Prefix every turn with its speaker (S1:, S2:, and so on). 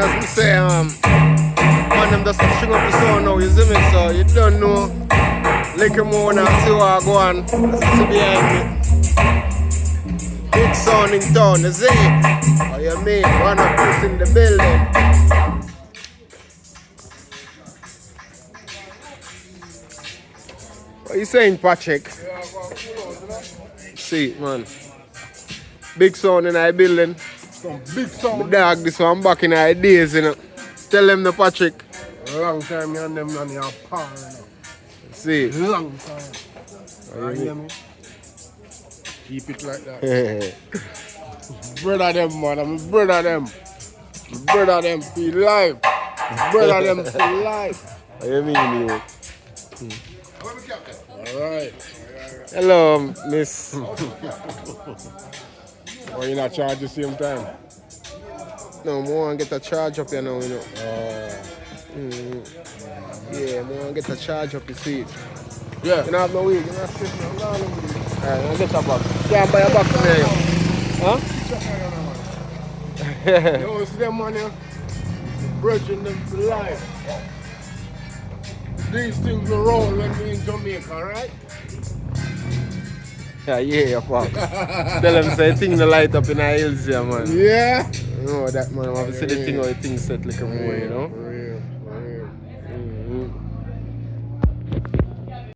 S1: as me say, man, them just string up the sound now, you see me? So you don't know. Little more now, see what I go on. See behind me. Big sound in town, you see? Oh, you mean? One of us in the building. What you saying, Patrick? See it, man. Big sound in our building.
S2: Some big sound.
S1: My dog, this one back in our days, you know. Tell them the Patrick.
S2: Long time me and them on your power, you know.
S1: See it.
S2: Long time. You hear me? Keep it like that. Brother them, man. I'm a brother them. Brother them feel life. Brother them feel life.
S1: What you mean, you?
S2: Alright.
S1: Hello, miss.
S2: Or you not charge the same time?
S1: No, I want to get a charge up here now, you know. Yeah, I want to get a charge up, you see it.
S2: Yeah.
S1: You don't have no weed, you don't have to sit down. Alright, I'll get a box. Can't buy a box from here. Huh?
S2: You see them man here? Bridging them to life. These things will roll when we're in Jamaica, right?
S1: Yeah, your fuck. Tell them say thing the light up in the hills here, man.
S2: Yeah.
S1: You know that, man. I have to see the thing how the thing set like a more, you know.